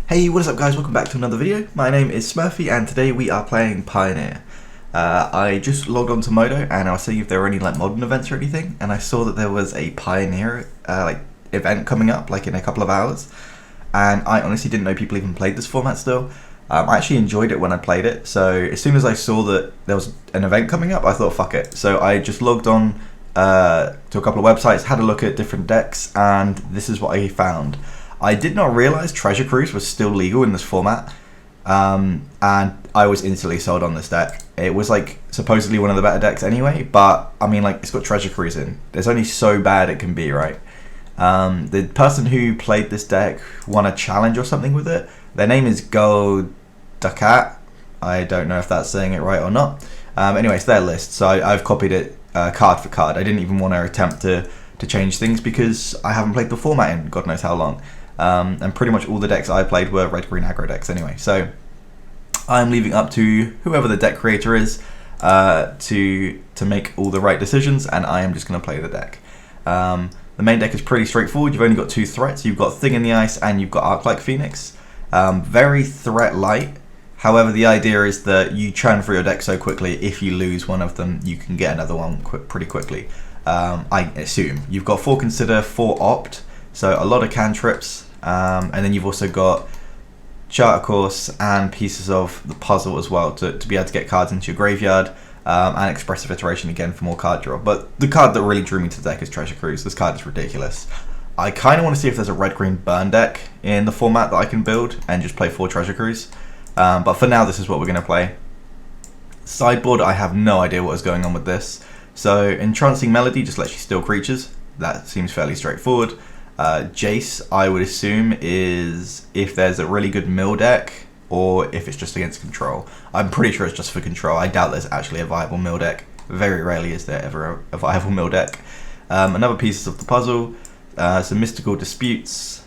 Hey, what is up guys, welcome back to another video. My name is Smurfy and today we are playing Pioneer. I just logged on to Modo and I was seeing if there were any like modern events or anything, and I saw that there was a Pioneer event coming up like in a couple of hours, and I honestly didn't know people even played this format still. I actually enjoyed it when I played it, so as soon as I saw that there was an event coming up I thought fuck it. So I just logged on to a couple of websites, had a look at different decks, and this is what I found. I did not realize Treasure Cruise was still legal in this format, and I was instantly sold on this deck. It was like supposedly one of the better decks anyway, but I mean, like, it's got Treasure Cruise in. There's only so bad it can be, right? The person who played this deck won a challenge or something with it. Their name is Go Ducat. I don't know if that's saying it right or not. Anyway, it's their list, so I've copied it card for card. I didn't even want to attempt to change things because I haven't played the format in God knows how long. And pretty much all the decks I played were red-green aggro decks anyway. So I'm leaving up to whoever the deck creator is to make all the right decisions, and I am just going to play the deck. The main deck is pretty straightforward. You've only got two threats. You've got Thing in the Ice and you've got Arc-like Pheonix. Very threat light. However, the idea is that you churn through your deck so quickly, if you lose one of them, you can get another one pretty quickly. I assume. You've got 4 Consider, 4 Opt, so a lot of cantrips. And then you've also got Charter Course and pieces of the puzzle as well to be able to get cards into your graveyard, and Expressive Iteration again for more card draw. But the card that really drew me to the deck is Treasure Cruise. This card is ridiculous. I kind of want to see if there's a red-green burn deck in the format that I can build and just play 4 Treasure Cruise. But for now, this is what we're going to play. Sideboard, I have no idea what is going on with this. So Entrancing Melody just lets you steal creatures. That seems fairly straightforward. Jace, I would assume, is if there's a really good mill deck or if it's just against control. I'm pretty sure it's just for control. I doubt there's actually a viable mill deck. Very rarely is there ever a viable mill deck. Another pieces of the puzzle, some Mystical Disputes,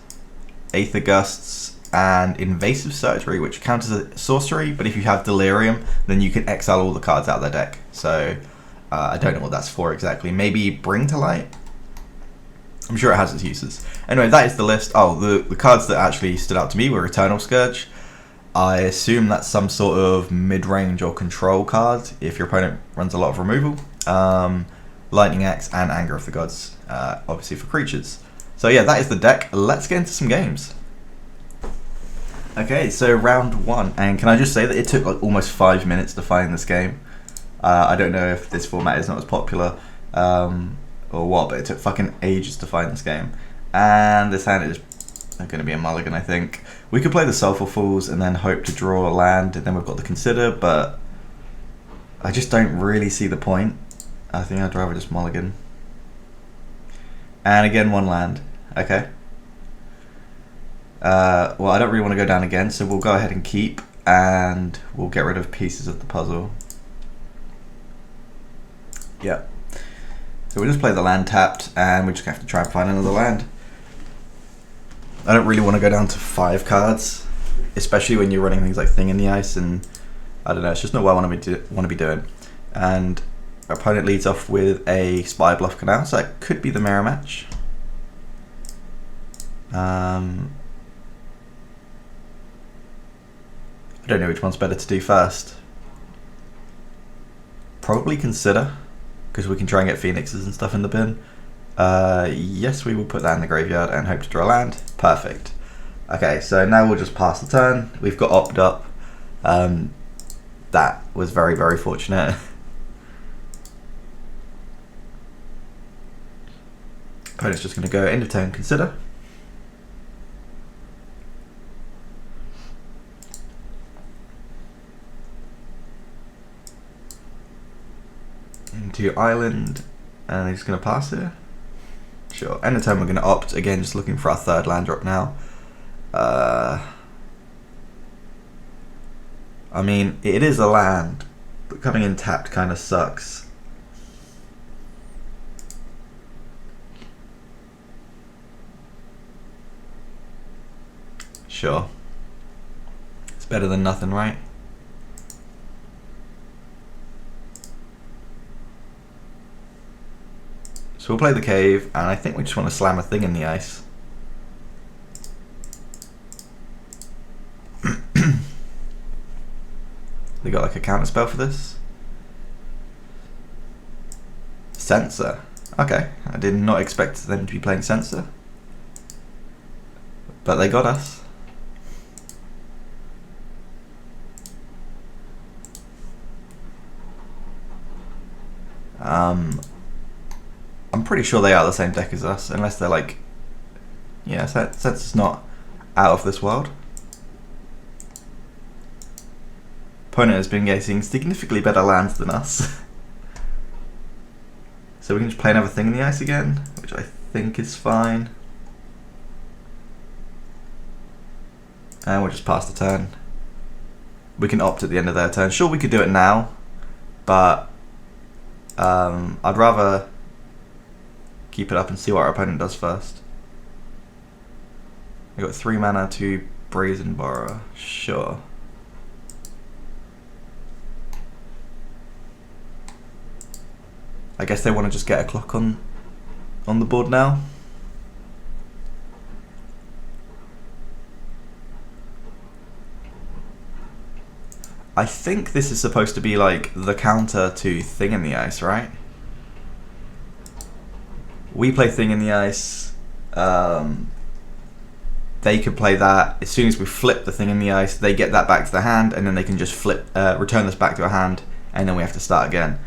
Aether Gusts, and Invasive Surgery, which counts as a sorcery, but if you have Delirium, then you can exile all the cards out of their deck. So I don't know what that's for exactly. Maybe Bring to Light? I'm sure it has its uses. Anyway, that is the list. Oh, the cards that actually stood out to me were Eternal Scourge. I assume that's some sort of mid-range or control card if your opponent runs a lot of removal. Lightning Axe and Anger of the Gods, obviously for creatures. So yeah, that is the deck. Let's get into some games. Okay, so round 1. And can I just say that it took like almost 5 minutes to find this game. I don't know if this format is not as popular or what, but it took fucking ages to find this game. And this hand is going to be a mulligan, I think. We could play the Soulful Fools and then hope to draw a land, and then we've got the Consider, but I just don't really see the point. I think I'd rather just mulligan. And again, 1 land. Okay. Well, I don't really want to go down again, so we'll go ahead and keep, and we'll get rid of pieces of the puzzle. Yep. So we'll just play the land tapped, and we're just going to have to try and find another land. I don't really want to go down to 5 cards, especially when you're running things like Thing in the Ice, and I don't know, it's just not what I want to be doing. And our opponent leads off with a Spy Bluff Canal, so that could be the mirror match. I don't know which one's better to do first. Probably Consider, because we can try and get Phoenixes and stuff in the bin. Yes, we will put that in the graveyard and hope to draw a land. Perfect. Okay, so now we'll just pass the turn. We've got Opt up. That was very, very fortunate. Opponent's just going to go end of turn Consider. Into Island, and they're just going to pass here. Sure. End of turn we're going to Opt, again just looking for our 3rd land drop now. I mean, it is a land, but coming in tapped kind of sucks. Sure. It's better than nothing, right? So we'll play the Cave, and I think we just want to slam a Thing in the Ice. They got like a counter spell for this. Censor. Okay, I did not expect them to be playing Censor. But they got us. I'm pretty sure they are the same deck as us, unless they're like, yeah, Sensor's not out of this world. Opponent has been getting significantly better lands than us. So we can just play another Thing in the Ice again, which I think is fine. And we'll just pass the turn. We can opt at the end of their turn. Sure, we could do it now, but I'd rather keep it up and see what our opponent does first. I got 3 mana to Brazen Borrower. Sure. I guess they want to just get a clock on the board now. I think this is supposed to be like the counter to Thing in the Ice, right? We play Thing in the Ice. They could play that. As soon as we flip the Thing in the Ice, they get that back to the hand, and then they can just return this back to a hand, and then we have to start again.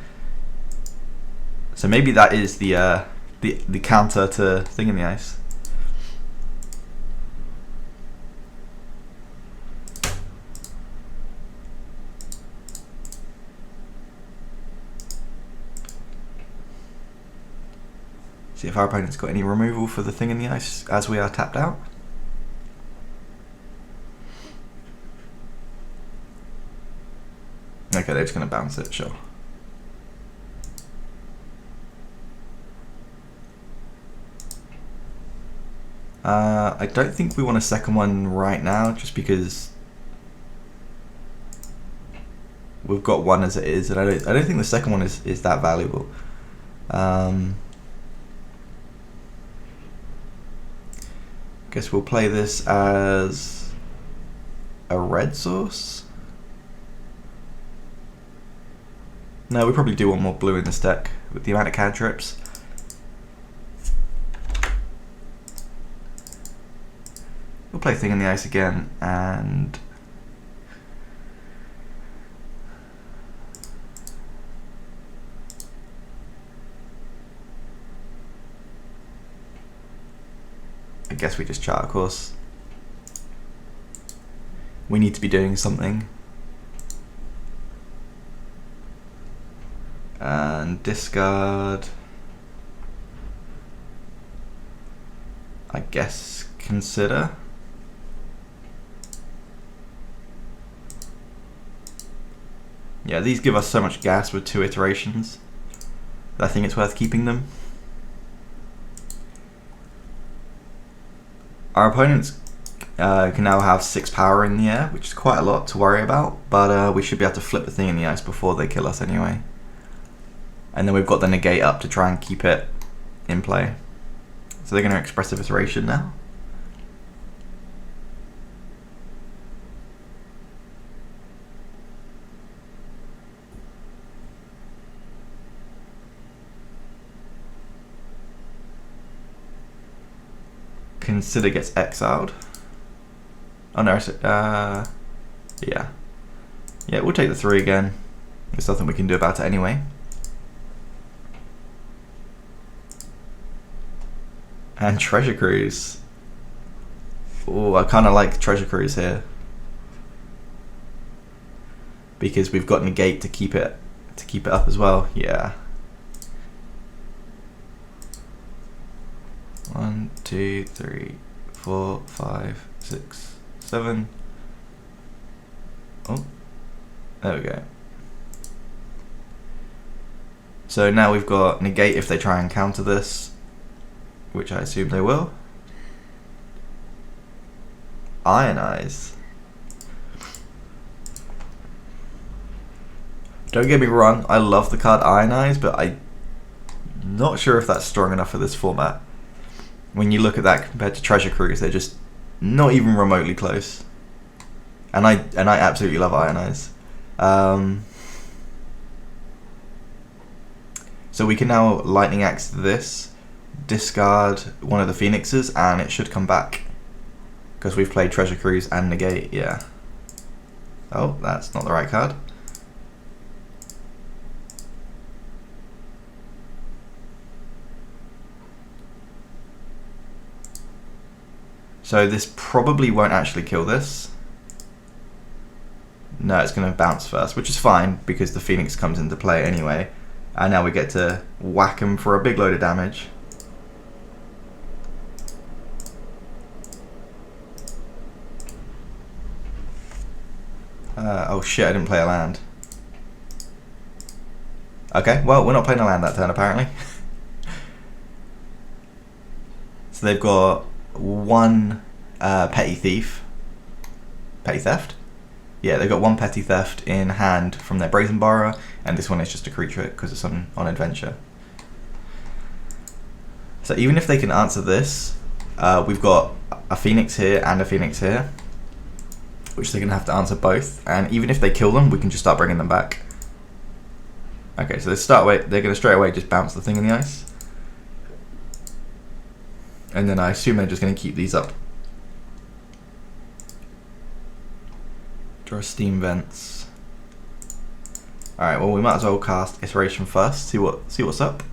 So maybe that is the counter to Thing in the Ice. See if our opponent's got any removal for the Thing in the Ice as we are tapped out. Okay, they're just going to bounce it, sure. I don't think we want a second one right now, just because we've got one as it is, and I don't think the second one is that valuable. Guess we'll play this as a red source. No, we probably do want more blue in this deck with the amount of cantrips. We'll play Thing in the Ice again, and I guess we just chart a course. We need to be doing something. And discard. I guess consider. Yeah, these give us so much gas with 2 iterations that I think it's worth keeping them. Our opponents can now have 6 power in the air, which is quite a lot to worry about, but we should be able to flip the Thing in the Ice before they kill us anyway. And then we've got the negate up to try and keep it in play. So they're going to Expressive Iteration now. Consider gets exiled. Oh no, yeah. Yeah, we'll take the 3 again. There's nothing we can do about it anyway. And Treasure Cruise. Oh, I kind of like Treasure Cruise here, because we've got negate to keep it up as well. Yeah. 1, 2, 3, 4, 5, 6, 7. Oh, there we go. So now we've got negate if they try and counter this, which I assume they will. Ionize. Don't get me wrong, I love the card Ionize, but I'm not sure if that's strong enough for this format. When you look at that compared to Treasure Cruise, they're just not even remotely close. And I absolutely love Ionize. So we can now lightning axe this, discard one of the Phoenixes, and it should come back. Because we've played Treasure Cruise and Negate, yeah. Oh, that's not the right card. So this probably won't actually kill this. No, it's going to bounce first, which is fine because the Phoenix comes into play anyway. And now we get to whack him for a big load of damage. Oh shit, I didn't play a land. Okay, well, we're not playing a land that turn apparently. So they've got one petty theft. Yeah, they've got one petty theft in hand from their Brazen Borrower, and this one is just a creature because it's on adventure. So even if they can answer this, we've got a Phoenix here and a Phoenix here, which they're going to have to answer both, and even if they kill them, we can just start bringing them back. Okay, so they're going to straight away just bounce the thing in the ice. And then I assume they're just going to keep these up. Draw Steam Vents. Alright, well we might as well cast Iteration first, see what's up.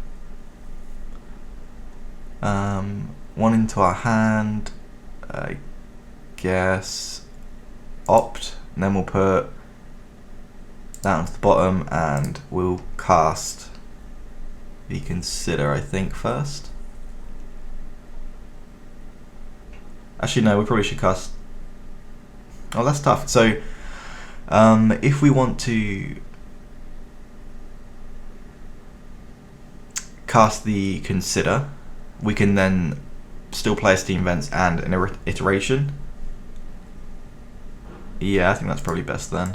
One into our hand, I guess Opt, and then we'll put that onto the bottom and we'll cast the Consider, I think, first. Actually no, we probably should cast... Oh, that's tough. So if we want to cast the Consider, we can then still play a Steam Vents and an Iteration. Yeah, I think that's probably best then.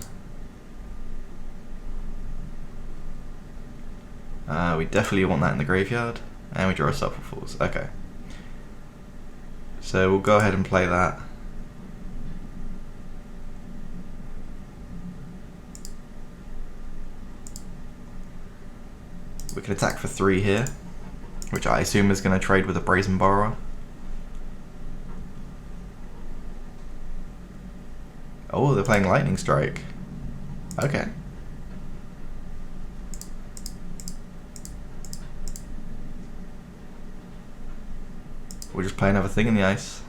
We definitely want that in the graveyard, and we draw a Sulphur Falls. Okay. So we'll go ahead and play that. We can attack for 3 here, which I assume is going to trade with a Brazen Borrower. Oh, they're playing Lightning Strike. Okay. We'll just play another thing in the ice.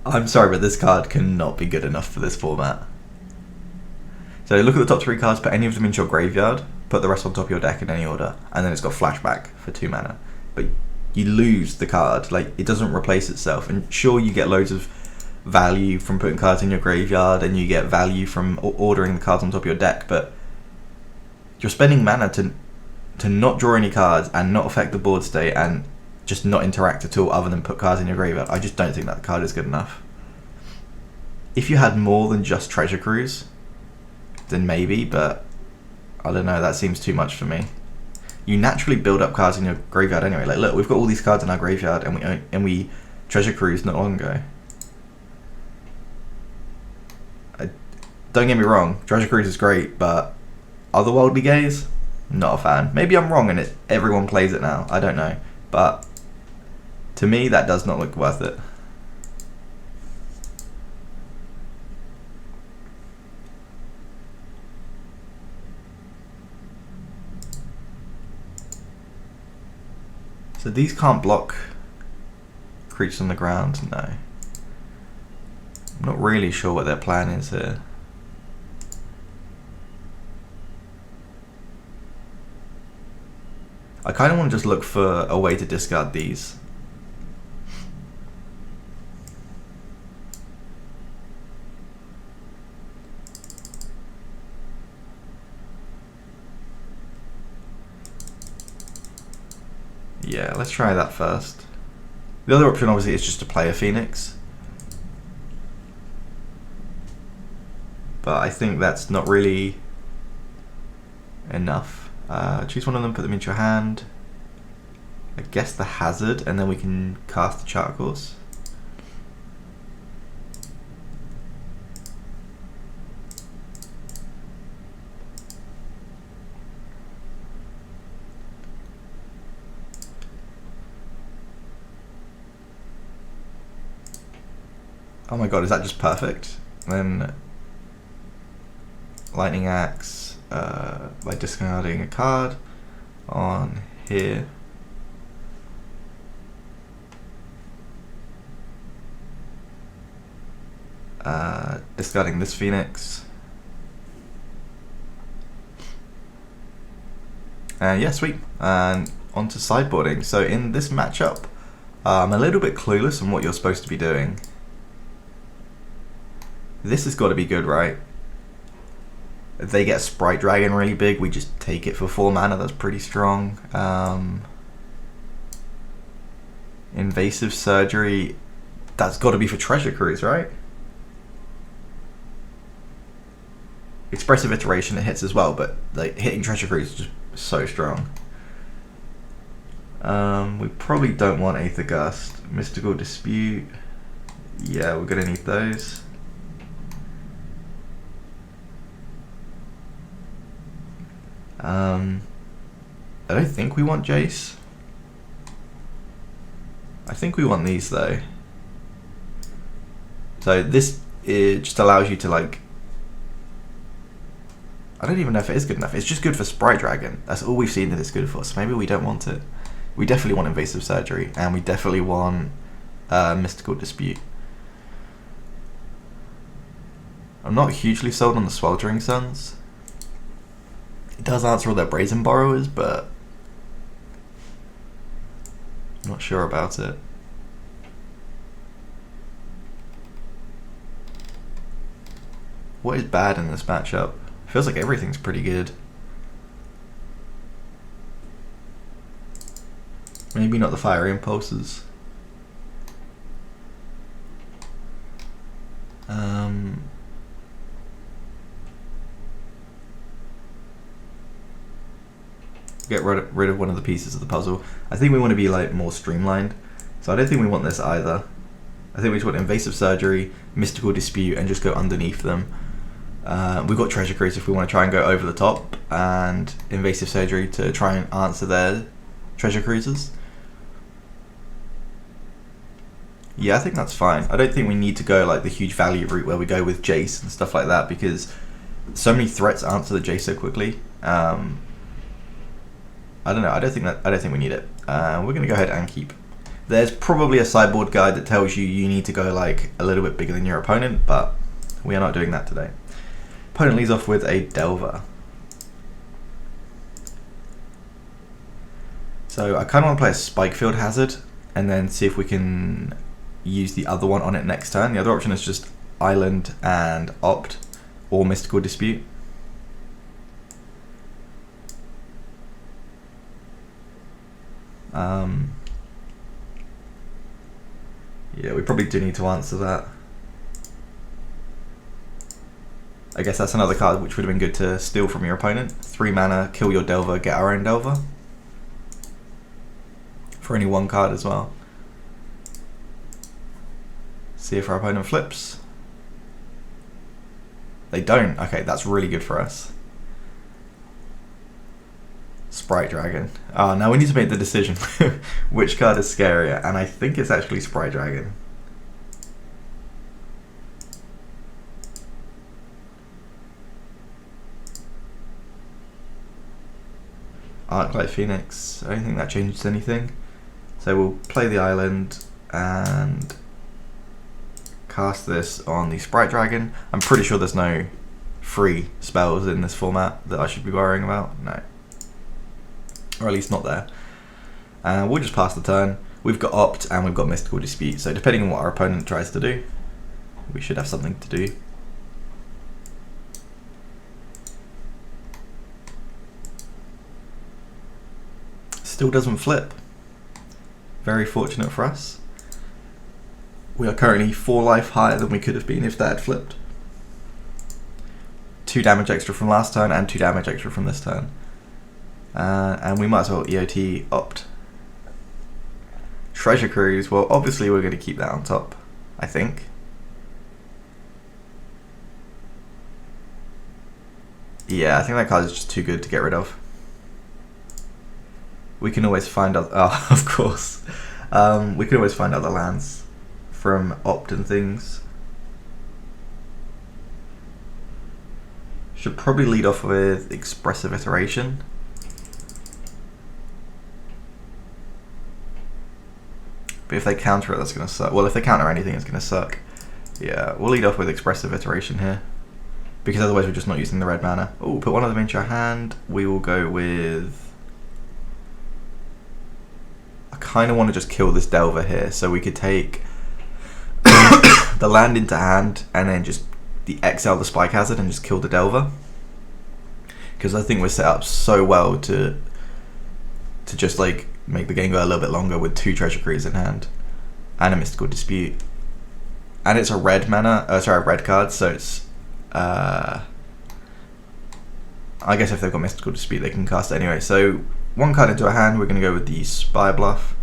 I'm sorry, but this card cannot be good enough for this format. So look at the top 3 cards, put any of them into your graveyard, put the rest on top of your deck in any order, and then it's got Flashback for 2 mana. But you lose the card, like it doesn't replace itself. And sure, you get loads of value from putting cards in your graveyard, and you get value from ordering the cards on top of your deck, but you're spending mana to not draw any cards and not affect the board state and just not interact at all other than put cards in your graveyard. I just don't think that card is good enough. If you had more than just Treasure Cruise, then maybe, but I don't know, that seems too much for me. You naturally build up cards in your graveyard anyway. Like look, we've got all these cards in our graveyard and we Treasure Cruise not long ago. Don't get me wrong, Treasure Cruise is great, but Otherworldly Gaze, not a fan. Maybe I'm wrong and everyone plays it now, I don't know. But to me, that does not look worth it. So these can't block creatures on the ground, no. I'm not really sure what their plan is here. I kind of want to just look for a way to discard these. Yeah, let's try that first. The other option obviously is just to play a Pheonix. But I think that's not really enough. Choose one of them, put them into your hand. I guess the hazard, and then we can cast the chart course. Oh my god, is that just perfect? Then Lightning Axe by discarding a card on here. Discarding this Pheonix. Yeah, sweet. And on to sideboarding. So in this matchup, I'm a little bit clueless on what you're supposed to be doing. This has got to be good, right? If they get Sprite Dragon really big, we just take it for 4 mana. That's pretty strong. Invasive Surgery, that's got to be for Treasure Cruise, right? Expressive Iteration, it hits as well, but like hitting Treasure Cruise is just so strong. We probably don't want Aether Gust. Mystical Dispute, yeah, we're gonna need those. I don't think we want Jace. I think we want these though. So this, it just allows you to like, I don't even know if it is good enough. It's just good for Sprite Dragon. That's all we've seen that it's good for, so maybe we don't want it. We definitely want Invasive Surgery, and we definitely want Mystical Dispute. I'm not hugely sold on the Sweltering Suns. It does answer all their Brazen Borrowers, but I'm not sure about it. What is bad in this matchup? Feels like everything's pretty good. Maybe not the Fiery Impulses. Get rid of one of the pieces of the puzzle. I think we want to be like more streamlined, so I don't think we want this either. I think we just want Invasive Surgery, Mystical Dispute, and just go underneath them. We've got Treasure Cruise if we want to try and go over the top, and Invasive Surgery to try and answer their Treasure Cruises. Yeah, I think that's fine. I don't think we need to go like the huge value route where we go with Jace and stuff like that, because so many threats answer the Jace so quickly. I don't know. I don't think we need it. We're gonna go ahead and keep. There's probably a sideboard guide that tells you need to go like a little bit bigger than your opponent, but we are not doing that today. Opponent leads off with a Delver. So I kind of want to play a Spikefield Hazard and then see if we can use the other one on it next turn. The other option is just Island and Opt or Mystical Dispute. Yeah, we probably do need to answer that. I guess that's another card which would have been good to steal from your opponent. 3 mana, kill your Delver, get our own Delver. For only 1 card as well. See if our opponent flips. They don't. Okay, that's really good for us. Sprite Dragon. Oh, now we need to make the decision which card is scarier, and I think it's actually Sprite Dragon. Arclight Pheonix, I don't think that changes anything. So we'll play the island and cast this on the Sprite Dragon. I'm pretty sure there's no free spells in this format that I should be worrying about. No. Or at least not there. We'll just pass the turn. We've got Opt and we've got Mystical Dispute, so depending on what our opponent tries to do, we should have something to do. Still doesn't flip. Very fortunate for us. We are currently 4 life higher than we could have been if that had flipped. 2 damage extra from last turn and 2 damage extra from this turn. And we might as well EOT Opt. Treasure Cruise, well obviously we're going to keep that on top, I think. Yeah, I think that card is just too good to get rid of. We can always find out, oh, of course. We can always find other lands from opt and things. Should probably lead off with Expressive Iteration. But if they counter it, that's going to suck. Well, if they counter anything, it's going to suck. Yeah, we'll lead off with Expressive Iteration here, because otherwise we're just not using the red mana. Oh, put one of them into your hand. We will go with... I kind of want to just kill this Delver here, so we could take the land into hand and then just exile the Spike Hazard and just kill the Delver. Because I think we're set up so well to just like make the game go a little bit longer with 2 Treasure Cruise in hand and a Mystical Dispute. And it's a red mana, sorry, a red card, so it's I guess if they've got Mystical Dispute they can cast it anyway. So 1 card into a hand, we're going to go with the Spire Bluff.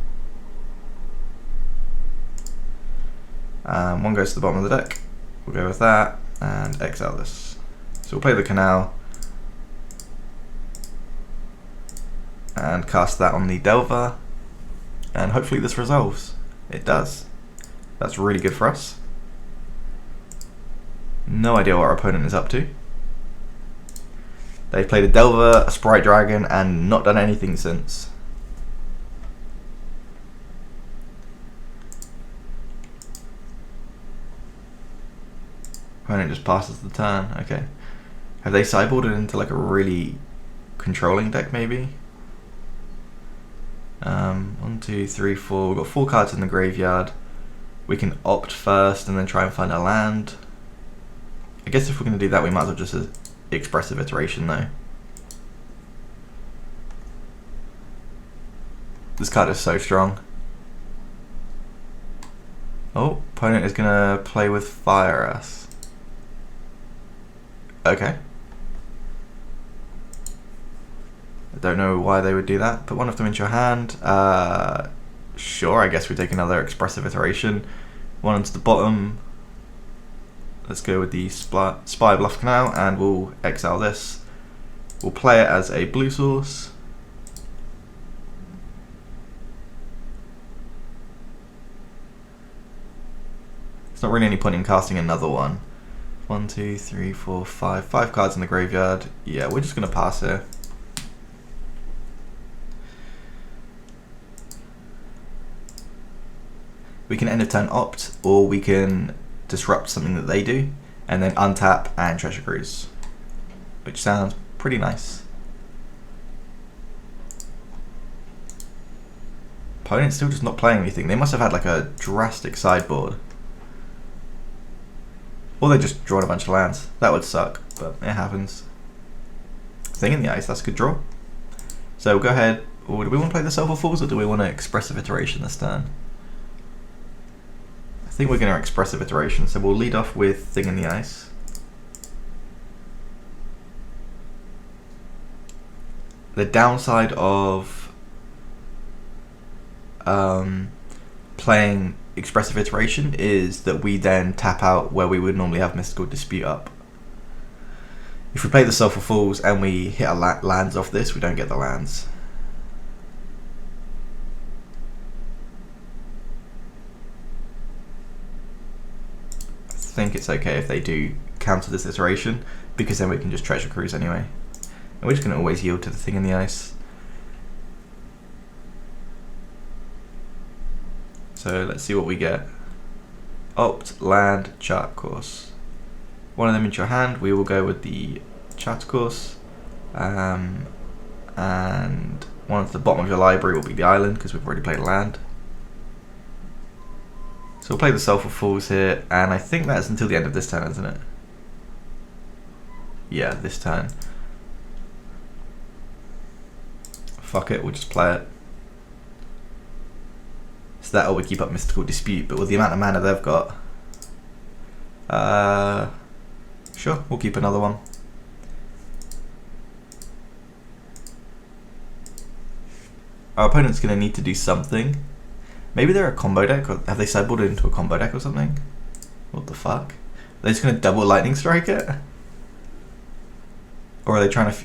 1 goes to the bottom of the deck. We'll go with that and exile this. So we'll play the Canal and cast that on the Delver, and hopefully this resolves. It does. That's really good for us. No idea what our opponent is up to. They've played a Delver, a Sprite Dragon, and not done anything since. Opponent just passes the turn. Okay. Have they sideboarded into like a really controlling deck maybe? 1, 2, 3, 4. We've got 4 cards in the graveyard. We can opt first and then try and find a land. I guess if we're going to do that, we might as well just Expressive Iteration though. This card is so strong. Oh, opponent is going to play with Fire us. Okay. I don't know why they would do that. Put one of them into your hand. Sure, I guess we take another Expressive Iteration. 1 into the bottom. Let's go with the Spire Bluff Canal and we'll exile this. We'll play it as a blue source. There's not really any point in casting another one. 1, 2, 3, 4, 5. 5 cards in the graveyard. Yeah, we're just going to pass here. We can end of turn opt, or we can disrupt something that they do, and then untap and Treasure Cruise, which sounds pretty nice. Opponent's still just not playing anything. They must have had like a drastic sideboard. Or they just drawn a bunch of lands. That would suck, but it happens. Thing in the Ice, that's a good draw. So we'll go ahead, or do we want to play the Silver Falls, or do we want to Expressive Iteration this turn? I think we're going to Expressive Iteration, so we'll lead off with Thing in the Ice. The downside of playing Expressive Iteration is that we then tap out where we would normally have Mystical Dispute up. If we play the Sulphur Falls and we hit our lands off this, we don't get the lands. I think it's okay if they do counter this iteration, because then we can just Treasure Cruise anyway. And we're just going to always yield to the Thing in the Ice. So let's see what we get. Opt, land, chart course. 1 of them into your hand. We will go with the chart course. And 1 at the bottom of your library will be the island, because we've already played a land. So we'll play the Sulphur Falls here, and I think that's until the end of this turn, isn't it? Yeah, this turn. Fuck it, we'll just play it. So that'll we keep up Mystical Dispute, but with the amount of mana they've got, sure, we'll keep another one. Our opponent's going to need to do something. Maybe they're a combo deck, or have they sideboarded into a combo deck or something? What the fuck? They're just gonna double lightning strike it? Or are they trying to...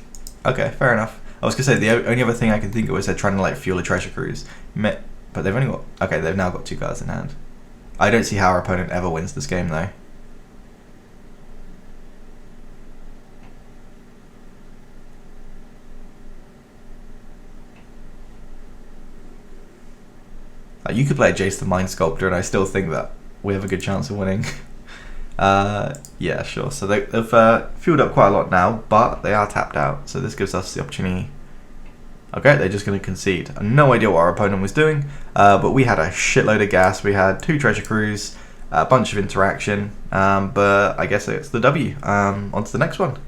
Okay, fair enough. I was gonna say, the only other thing I can think of is they're trying to like fuel a treasure cruise. But they've only got... Okay, they've now got 2 cards in hand. I don't see how our opponent ever wins this game though. You could play Jace the Mind Sculptor and I still think that we have a good chance of winning. Yeah, sure. So they've fueled up quite a lot now, but they are tapped out. So this gives us the opportunity. Okay, they're just going to concede. I have no idea what our opponent was doing, but we had a shitload of gas. We had 2 treasure crews, a bunch of interaction, but I guess it's the W. On to the next one.